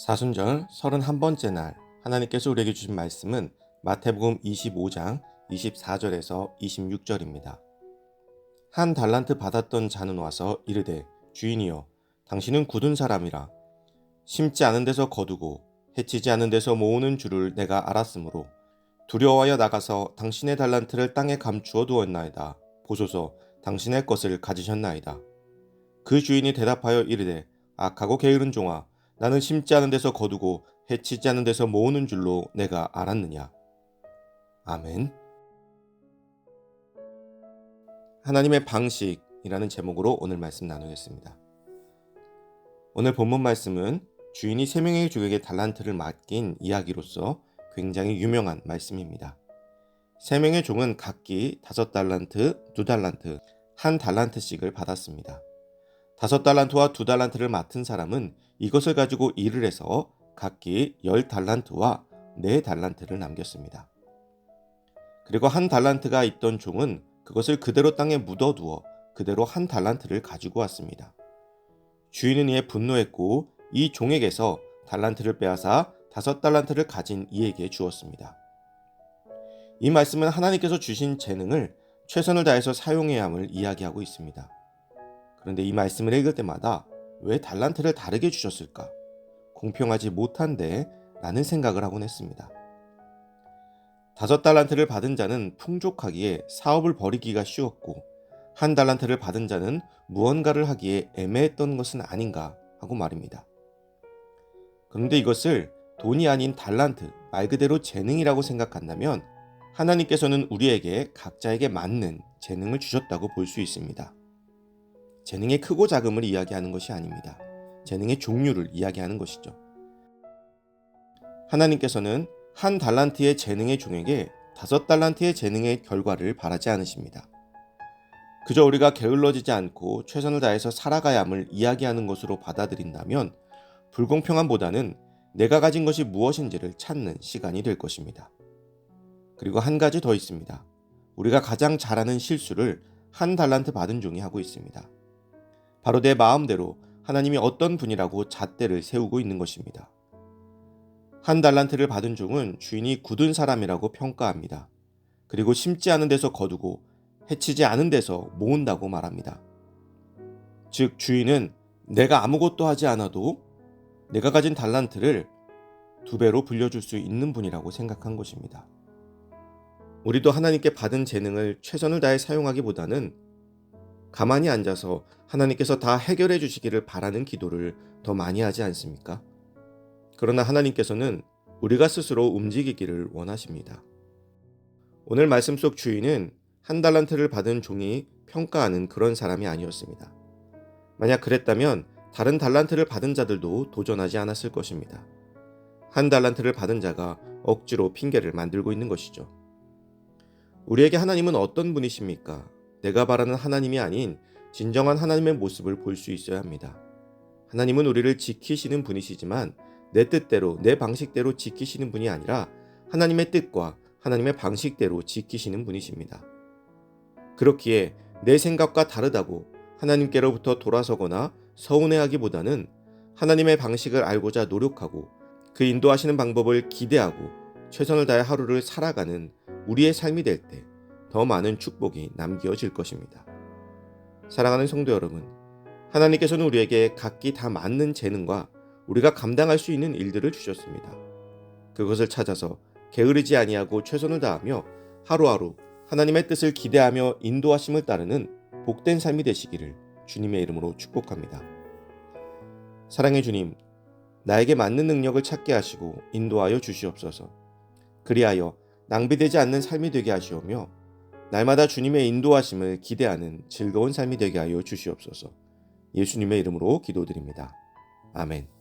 사순절 31번째 날 하나님께서 우리에게 주신 말씀은 마태복음 25장 24절에서 26절입니다. 한 달란트 받았던 자는 와서 이르되 주인이여 당신은 굳은 사람이라 심지 않은 데서 거두고 해치지 않은 데서 모으는 줄을 내가 알았으므로 두려워하여 나가서 당신의 달란트를 땅에 감추어 두었나이다. 보소서 당신의 것을 가지셨나이다. 그 주인이 대답하여 이르되 악하고 게으른 종아 나는 심지 않은 데서 거두고 해치지 않은 데서 모으는 줄로 내가 알았느냐. 아멘. 하나님의 방식이라는 제목으로 오늘 말씀 나누겠습니다. 오늘 본문 말씀은 주인이 3명의 종에게 달란트를 맡긴 이야기로서 굉장히 유명한 말씀입니다. 3명의 종은 각기 5달란트, 2달란트, 1달란트씩을 받았습니다. 5달란트와 2달란트를 맡은 사람은 이것을 가지고 일을 해서 각기 10달란트와 4달란트를 남겼습니다. 그리고 1달란트가 있던 종은 그것을 그대로 땅에 묻어두어 그대로 1달란트를 가지고 왔습니다. 주인은 이에 분노했고 이 종에게서 달란트를 빼앗아 5달란트를 가진 이에게 주었습니다. 이 말씀은 하나님께서 주신 재능을 최선을 다해서 사용해야 함을 이야기하고 있습니다. 그런데 이 말씀을 읽을 때마다 왜 달란트를 다르게 주셨을까? 공평하지 못한데 라는 생각을 하곤 했습니다. 5달란트를 받은 자는 풍족하기에 사업을 벌이기가 쉬웠고 1달란트를 받은 자는 무언가를 하기에 애매했던 것은 아닌가 하고 말입니다. 그런데 이것을 돈이 아닌 달란트, 말 그대로 재능이라고 생각한다면 하나님께서는 우리에게 각자에게 맞는 재능을 주셨다고 볼 수 있습니다. 재능의 크고 작음을 이야기하는 것이 아닙니다. 재능의 종류를 이야기하는 것이죠. 하나님께서는 1달란트의 재능의 종에게 5달란트의 재능의 결과를 바라지 않으십니다. 그저 우리가 게을러지지 않고 최선을 다해서 살아가야 함을 이야기하는 것으로 받아들인다면 불공평함보다는 내가 가진 것이 무엇인지를 찾는 시간이 될 것입니다. 그리고 한 가지 더 있습니다. 우리가 가장 잘하는 실수를 1달란트 받은 종이 하고 있습니다. 바로 내 마음대로 하나님이 어떤 분이라고 잣대를 세우고 있는 것입니다. 1달란트를 받은 종은 주인이 굳은 사람이라고 평가합니다. 그리고 심지 않은 데서 거두고 해치지 않은 데서 모은다고 말합니다. 즉 주인은 내가 아무것도 하지 않아도 내가 가진 달란트를 2배로 불려줄 수 있는 분이라고 생각한 것입니다. 우리도 하나님께 받은 재능을 최선을 다해 사용하기보다는 가만히 앉아서 하나님께서 다 해결해 주시기를 바라는 기도를 더 많이 하지 않습니까? 그러나 하나님께서는 우리가 스스로 움직이기를 원하십니다. 오늘 말씀 속 주인은 1달란트를 받은 종이 평가하는 그런 사람이 아니었습니다. 만약 그랬다면 다른 달란트를 받은 자들도 도전하지 않았을 것입니다. 1달란트를 받은 자가 억지로 핑계를 만들고 있는 것이죠. 우리에게 하나님은 어떤 분이십니까? 내가 바라는 하나님이 아닌 진정한 하나님의 모습을 볼 수 있어야 합니다. 하나님은 우리를 지키시는 분이시지만 내 뜻대로 내 방식대로 지키시는 분이 아니라 하나님의 뜻과 하나님의 방식대로 지키시는 분이십니다. 그렇기에 내 생각과 다르다고 하나님께로부터 돌아서거나 서운해하기보다는 하나님의 방식을 알고자 노력하고 그 인도하시는 방법을 기대하고 최선을 다해 하루를 살아가는 우리의 삶이 될 때 더 많은 축복이 남겨질 것입니다. 사랑하는 성도 여러분, 하나님께서는 우리에게 각기 다 맞는 재능과 우리가 감당할 수 있는 일들을 주셨습니다. 그것을 찾아서 게으르지 아니하고 최선을 다하며 하루하루 하나님의 뜻을 기대하며 인도하심을 따르는 복된 삶이 되시기를 주님의 이름으로 축복합니다. 사랑의 주님, 나에게 맞는 능력을 찾게 하시고 인도하여 주시옵소서. 그리하여 낭비되지 않는 삶이 되게 하시오며 날마다 주님의 인도하심을 기대하는 즐거운 삶이 되게 하여 주시옵소서. 예수님의 이름으로 기도드립니다. 아멘.